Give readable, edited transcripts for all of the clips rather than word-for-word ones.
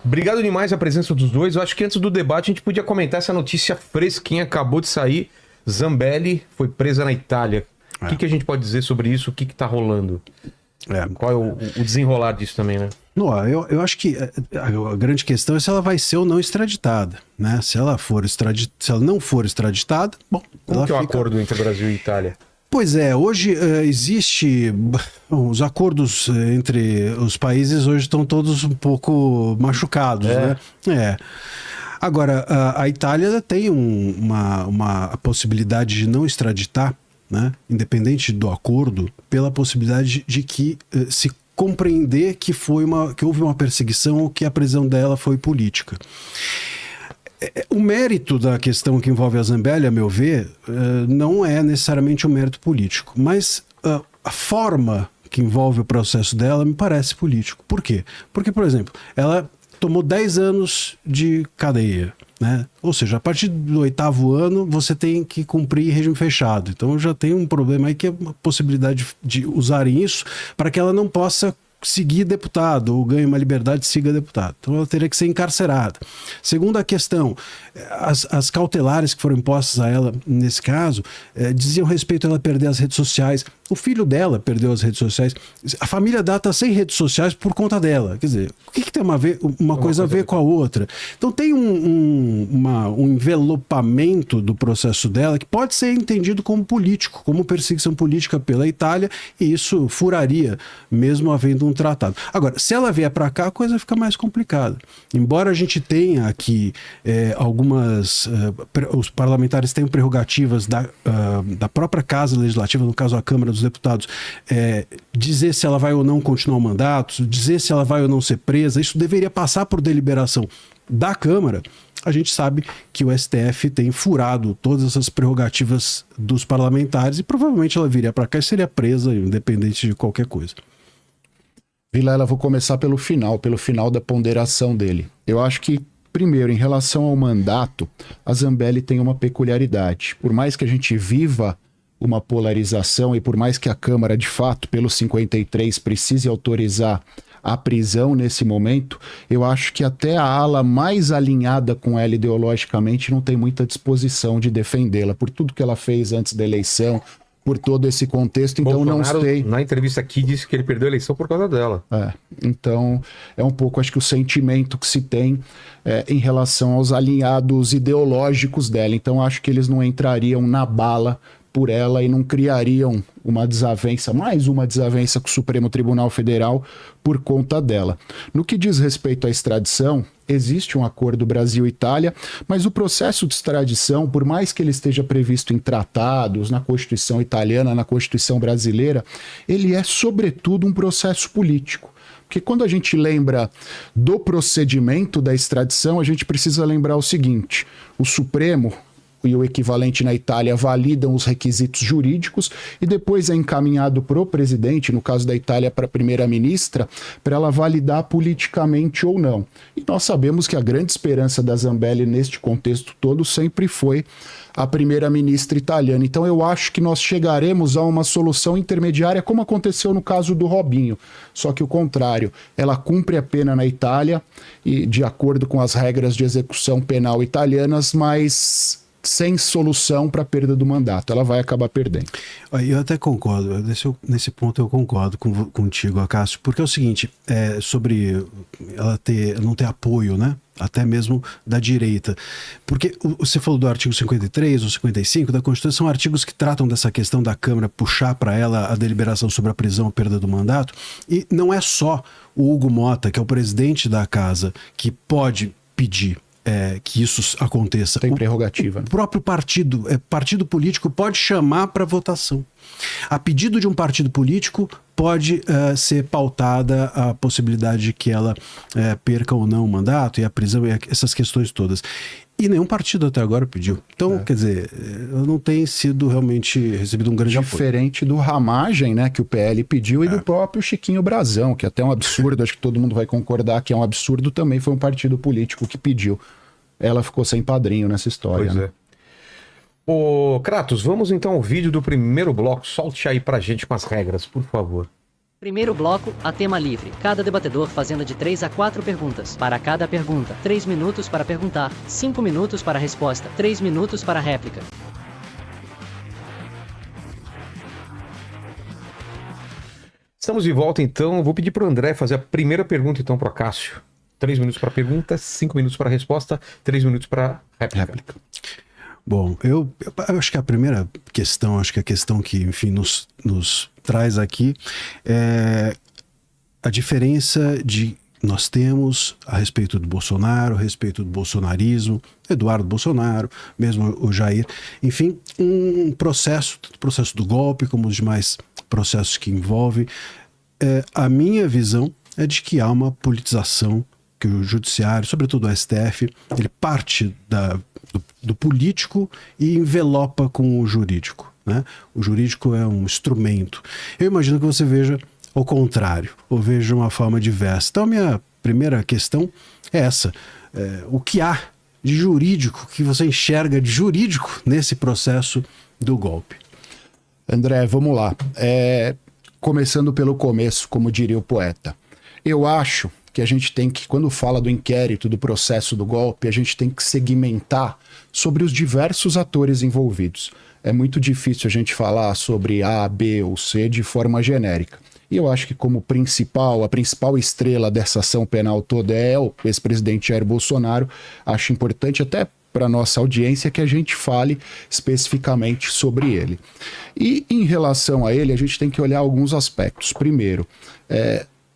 Obrigado demais a presença dos dois. Eu acho que antes do debate a gente podia comentar essa notícia fresquinha, acabou de sair. Zambelli foi presa na Itália. O que a gente pode dizer sobre isso? O que tá rolando? Qual é o desenrolar disso também, né? Não, eu acho que a grande questão é se ela vai ser ou não extraditada, né? Se ela não for extraditada, bom... Como que é o acordo entre Brasil e Itália? Pois é, hoje existe... Os acordos entre os países hoje estão todos um pouco machucados, né? Agora, a Itália tem uma possibilidade de não extraditar, né? Independente do acordo, pela possibilidade de que se compreender que houve uma perseguição ou que a prisão dela foi política. O mérito da questão que envolve a Zambelli, a meu ver, não é necessariamente um mérito político, mas a forma que envolve o processo dela me parece político. Por quê? Porque, por exemplo, ela tomou 10 anos de cadeia, né? Ou seja, a partir do 8º ano você tem que cumprir regime fechado. Então já tem um problema aí que é a possibilidade de usarem isso para que ela não possa seguir deputado ou ganhe uma liberdade e siga deputado. Então ela teria que ser encarcerada. Segunda questão, as cautelares que foram impostas a ela nesse caso diziam respeito a ela perder as redes sociais. O filho dela perdeu as redes sociais. A família dela está sem redes sociais por conta dela. Quer dizer, o que tem uma coisa a ver com a outra? Então tem um envelopamento do processo dela que pode ser entendido como político, como perseguição política pela Itália, e isso furaria, mesmo havendo um tratado. Agora, se ela vier para cá, a coisa fica mais complicada. Embora a gente tenha aqui os parlamentares tenham prerrogativas da própria Casa Legislativa, no caso a Câmara dos Deputados, dizer se ela vai ou não continuar o mandato, dizer se ela vai ou não ser presa, isso deveria passar por deliberação da Câmara. A gente sabe que o STF tem furado todas essas prerrogativas dos parlamentares e provavelmente ela viria para cá e seria presa, independente de qualquer coisa. Vilela, vou começar pelo final da ponderação dele. Eu acho que, primeiro, em relação ao mandato, a Zambelli tem uma peculiaridade. Por mais que a gente viva uma polarização e por mais que a Câmara, de fato, pelo 53, precise autorizar a prisão nesse momento, eu acho que até a ala mais alinhada com ela ideologicamente não tem muita disposição de defendê-la, por tudo que ela fez antes da eleição, por todo esse contexto, então Bolsonaro, não sei. Na entrevista aqui, disse que ele perdeu a eleição por causa dela. Então é um pouco, acho que o sentimento que se tem em relação aos alinhados ideológicos dela. Então acho que eles não entrariam na bala por ela e não criariam mais uma desavença com o Supremo Tribunal Federal por conta dela. No que diz respeito à extradição, existe um acordo Brasil-Itália, mas o processo de extradição, por mais que ele esteja previsto em tratados, na Constituição italiana, na Constituição brasileira, ele é sobretudo um processo político. Porque quando a gente lembra do procedimento da extradição, a gente precisa lembrar o seguinte: o Supremo e o equivalente na Itália validam os requisitos jurídicos e depois é encaminhado para o presidente, no caso da Itália para a primeira-ministra, para ela validar politicamente ou não. E nós sabemos que a grande esperança da Zambelli neste contexto todo sempre foi a primeira-ministra italiana. Então eu acho que nós chegaremos a uma solução intermediária, como aconteceu no caso do Robinho. Só que o contrário, ela cumpre a pena na Itália, e de acordo com as regras de execução penal italianas, mas sem solução para a perda do mandato. Ela vai acabar perdendo. Eu até concordo. Nesse ponto eu concordo contigo, Acácio, porque é o seguinte, sobre ela não ter apoio, né? Até mesmo da direita. Porque você falou do artigo 53 ou 55 da Constituição, são artigos que tratam dessa questão da Câmara puxar para ela a deliberação sobre a prisão ou perda do mandato, e não é só o Hugo Motta, que é o presidente da casa, que pode pedir que isso aconteça. Tem prerrogativa. O próprio partido político pode chamar para votação. A pedido de um partido político pode ser pautada a possibilidade de que ela perca ou não o mandato e a prisão e essas questões todas. E nenhum partido até agora pediu. Então, quer dizer, não tem sido realmente recebido um grande apoio. Diferente do Ramagem, né, que o PL pediu, e do próprio Chiquinho Brazão, que até é um absurdo, acho que todo mundo vai concordar que é um absurdo, também foi um partido político que pediu. Ela ficou sem padrinho nessa história. Pois é. Ô, Kratos, vamos então ao vídeo do primeiro bloco. Solte aí pra gente com as regras, por favor. Primeiro bloco, a tema livre. Cada debatedor fazendo de 3 a 4 perguntas. Para cada pergunta, 3 minutos para perguntar, 5 minutos para a resposta, 3 minutos para a réplica. Estamos de volta, então. Vou pedir para o André fazer a primeira pergunta, então, para o Cássio. 3 minutos para a pergunta, 5 minutos para a resposta, 3 minutos para a réplica. Bom, eu acho que a primeira questão, acho que a questão que, enfim, nos traz aqui é a diferença de nós temos a respeito do Bolsonaro, a respeito do bolsonarismo, Eduardo Bolsonaro, mesmo o Jair, enfim, um processo do golpe, como os demais processos que envolvem. A minha visão é de que há uma politização, que o judiciário, sobretudo o STF, ele parte do político e envelopa com o jurídico, né? O jurídico é um instrumento. Eu imagino que você veja o contrário, ou veja uma forma diversa. Então, minha primeira questão é essa. O que há de jurídico, que você enxerga de jurídico nesse processo do golpe? André, vamos lá. Começando pelo começo, como diria o poeta. Eu acho que a gente tem que, quando fala do inquérito, do processo do golpe, a gente tem que segmentar sobre os diversos atores envolvidos. É muito difícil a gente falar sobre A, B ou C de forma genérica. E eu acho que como a principal estrela dessa ação penal toda é o ex-presidente Jair Bolsonaro. Acho importante até para nossa audiência que a gente fale especificamente sobre ele. E em relação a ele, a gente tem que olhar alguns aspectos. Primeiro,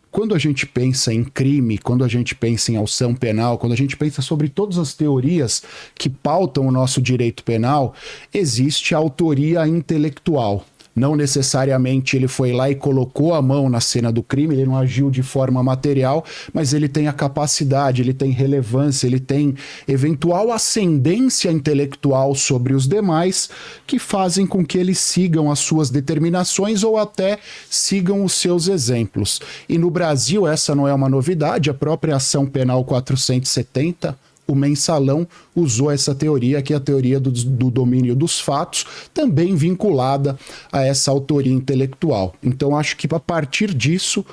quando a gente pensa em crime, quando a gente pensa em ação penal, quando a gente pensa sobre todas as teorias que pautam o nosso direito penal, existe a autoria intelectual. Não necessariamente ele foi lá e colocou a mão na cena do crime, ele não agiu de forma material, mas ele tem a capacidade, ele tem relevância, ele tem eventual ascendência intelectual sobre os demais que fazem com que eles sigam as suas determinações ou até sigam os seus exemplos. E no Brasil essa não é uma novidade, a própria Ação Penal 470, o Mensalão usou essa teoria, que é a teoria do domínio dos fatos, também vinculada a essa autoria intelectual. Então, acho que a partir disso,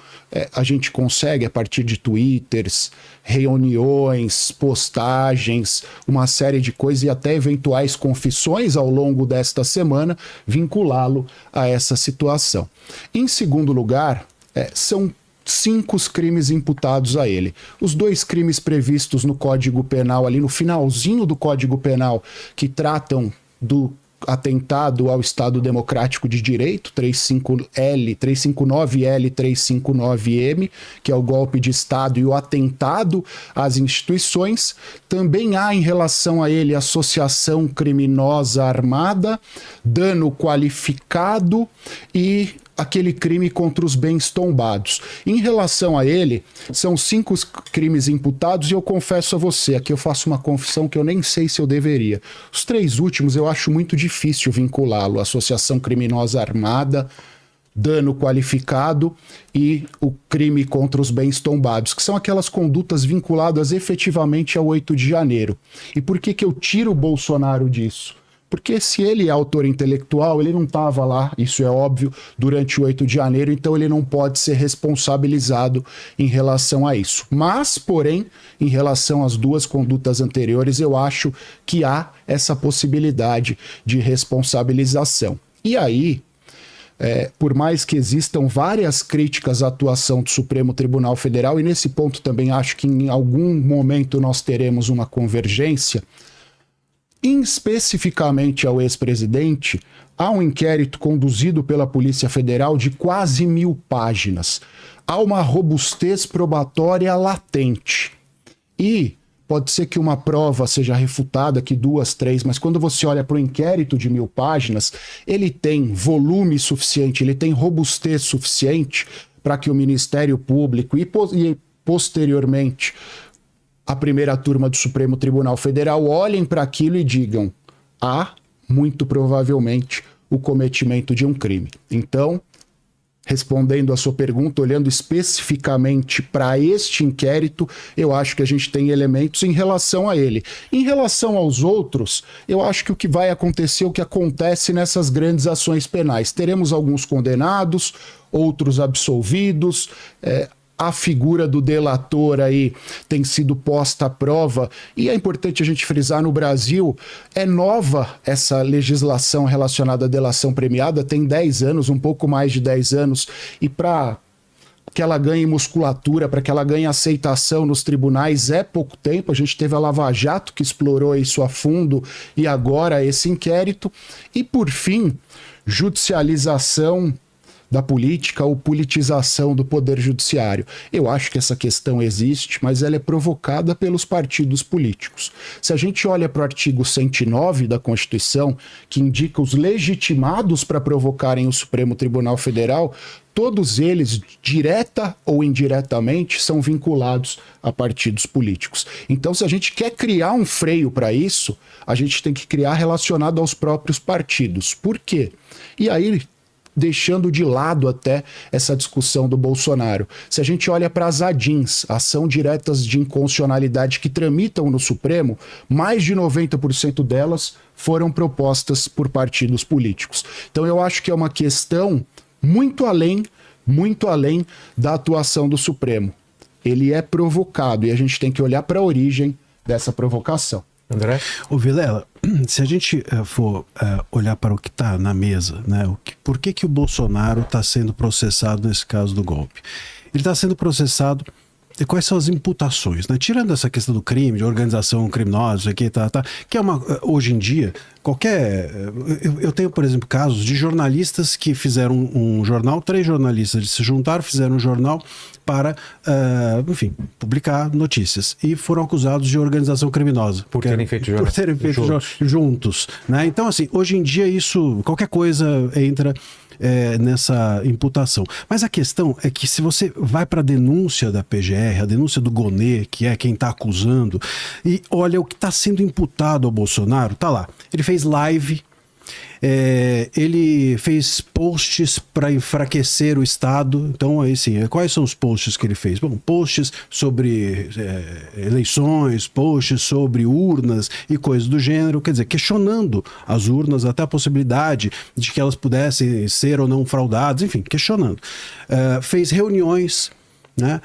a gente consegue, a partir de twitters, reuniões, postagens, uma série de coisas e até eventuais confissões ao longo desta semana, vinculá-lo a essa situação. Em segundo lugar, são 5 crimes imputados a ele. Os 2 crimes previstos no Código Penal, ali no finalzinho do Código Penal, que tratam do atentado ao Estado Democrático de Direito, 359L, 359M, que é o golpe de Estado e o atentado às instituições. Também há em relação a ele associação criminosa armada, dano qualificado e aquele crime contra os bens tombados. Em relação a ele, são 5 crimes imputados e eu confesso a você, aqui eu faço uma confissão que eu nem sei se eu deveria. Os 3 últimos eu acho muito difícil vinculá-lo, associação criminosa armada, dano qualificado e o crime contra os bens tombados, que são aquelas condutas vinculadas efetivamente ao 8 de janeiro. E por que eu tiro o Bolsonaro disso? Porque se ele é autor intelectual, ele não estava lá, isso é óbvio, durante o 8 de janeiro, então ele não pode ser responsabilizado em relação a isso. Mas, porém, em relação às 2 condutas anteriores, eu acho que há essa possibilidade de responsabilização. E aí, por mais que existam várias críticas à atuação do Supremo Tribunal Federal, e nesse ponto também acho que em algum momento nós teremos uma convergência, especificamente ao ex-presidente, há um inquérito conduzido pela Polícia Federal de quase 1000 páginas. Há uma robustez probatória latente. E pode ser que uma prova seja refutada, que 2, 3, mas quando você olha para o inquérito de 1000 páginas, ele tem volume suficiente, ele tem robustez suficiente para que o Ministério Público e posteriormente a primeira turma do Supremo Tribunal Federal olhem para aquilo e digam: há, muito provavelmente, o cometimento de um crime. Então, respondendo a sua pergunta, olhando especificamente para este inquérito, eu acho que a gente tem elementos em relação a ele. Em relação aos outros, eu acho que o que vai acontecer, o que acontece nessas grandes ações penais. Teremos alguns condenados, outros absolvidos, a figura do delator aí tem sido posta à prova, e é importante a gente frisar, no Brasil é nova essa legislação relacionada à delação premiada, tem 10 anos, um pouco mais de 10 anos, e para que ela ganhe musculatura, para que ela ganhe aceitação nos tribunais é pouco tempo. A gente teve a Lava Jato que explorou isso a fundo, e agora esse inquérito. E por fim, judicialização da política ou politização do poder judiciário. Eu acho que essa questão existe, mas ela é provocada pelos partidos políticos. Se a gente olha para o artigo 109 da Constituição, que indica os legitimados para provocarem o Supremo Tribunal Federal, todos eles, direta ou indiretamente, são vinculados a partidos políticos. Então, se a gente quer criar um freio para isso, a gente tem que criar relacionado aos próprios partidos. Por quê? E aí, deixando de lado até essa discussão do Bolsonaro. Se a gente olha para as ADINs, ação diretas de inconstitucionalidade que tramitam no Supremo, mais de 90% delas foram propostas por partidos políticos. Então eu acho que é uma questão muito além da atuação do Supremo. Ele é provocado e a gente tem que olhar para a origem dessa provocação. André? Ô Vilela, se a gente for olhar para o que está na mesa, né, por que o Bolsonaro está sendo processado nesse caso do golpe? Ele está sendo processado, e quais são as imputações, né? Tirando essa questão do crime, de organização criminosa, que é hoje em dia, eu tenho, por exemplo, casos de jornalistas que fizeram um jornal, 3 jornalistas se juntaram, fizeram um jornal para, enfim, publicar notícias, e foram acusados de organização criminosa. Por terem feito juntos, né? Então, assim, hoje em dia qualquer coisa entra nessa imputação. Mas a questão é que se você vai para a denúncia da PGR, a denúncia do Gonê, que é quem está acusando, e olha o que está sendo imputado ao Bolsonaro, tá lá. Ele fez live, ele fez posts para enfraquecer o Estado. Então, assim, quais são os posts que ele fez? Bom, posts sobre eleições, posts sobre urnas e coisas do gênero, quer dizer, questionando as urnas, até a possibilidade de que elas pudessem ser ou não fraudadas, enfim, questionando. Fez reuniões, né?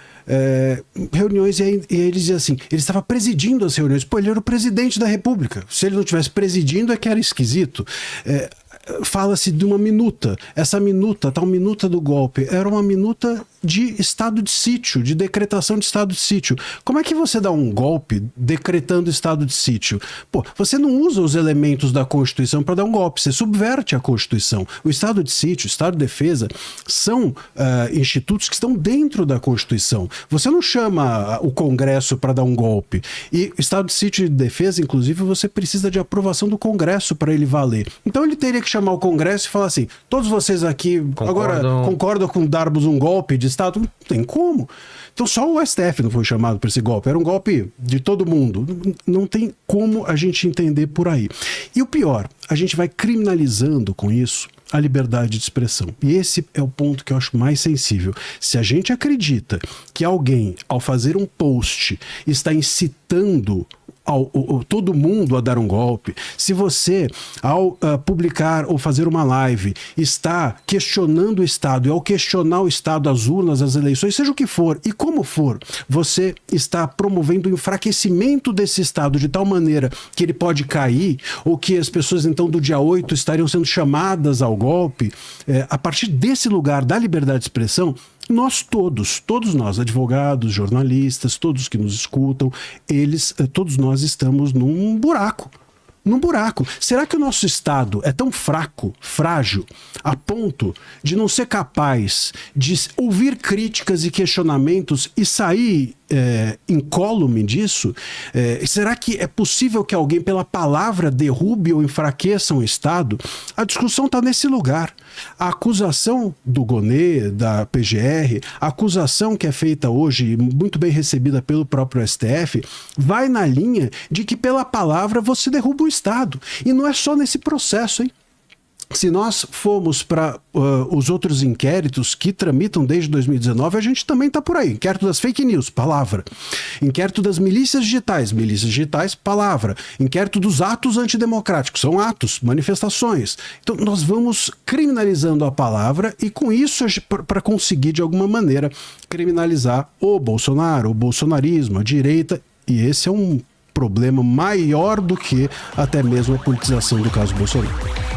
Reuniões, e aí ele dizia assim, ele estava presidindo as reuniões. Pô, ele era o presidente da República. Se ele não estivesse presidindo, é que era esquisito. Fala-se de uma minuta. Essa minuta, tal minuta do golpe, era uma minuta de estado de sítio, de decretação de estado de sítio. Como é que você dá um golpe decretando estado de sítio? Pô, você não usa os elementos da Constituição para dar um golpe, você subverte a Constituição. O estado de sítio, o estado de defesa, são institutos que estão dentro da Constituição. Você não chama o Congresso para dar um golpe. E o estado de sítio e de defesa, inclusive, você precisa de aprovação do Congresso para ele valer. Então ele teria que chamar o Congresso e falar assim, todos vocês aqui agora concordam com darmos um golpe de Estado? Não tem como. Então só o STF não foi chamado para esse golpe. Era um golpe de todo mundo. Não tem como a gente entender por aí. E o pior, a gente vai criminalizando com isso a liberdade de expressão. E esse é o ponto que eu acho mais sensível. Se a gente acredita que alguém, ao fazer um post, está incitando todo mundo a dar um golpe, se você, ao publicar ou fazer uma live, está questionando o Estado, e ao questionar o Estado, as urnas, as eleições, seja o que for, e como for, você está promovendo o enfraquecimento desse Estado de tal maneira que ele pode cair, ou que as pessoas, então, do dia 8 estariam sendo chamadas ao golpe, a partir desse lugar da liberdade de expressão, nós todos nós, advogados, jornalistas, todos que nos escutam, todos nós estamos num buraco. Será que o nosso Estado é tão fraco, frágil, a ponto de não ser capaz de ouvir críticas e questionamentos e sair incólume disso? Será que é possível que alguém, pela palavra, derrube ou enfraqueça um Estado? A discussão está nesse lugar. A acusação do Gonê, da PGR, a acusação que é feita hoje, muito bem recebida pelo próprio STF, vai na linha de que pela palavra você derruba o Estado. E não é só nesse processo, hein? Se nós formos para os outros inquéritos que tramitam desde 2019, a gente também está por aí. Inquérito das fake news, palavra. Inquérito das milícias digitais, palavra. Inquérito dos atos antidemocráticos, são atos, manifestações. Então nós vamos criminalizando a palavra e com isso, para conseguir de alguma maneira criminalizar o Bolsonaro, o bolsonarismo, a direita, e esse é um problema maior do que até mesmo a politização do caso Bolsonaro.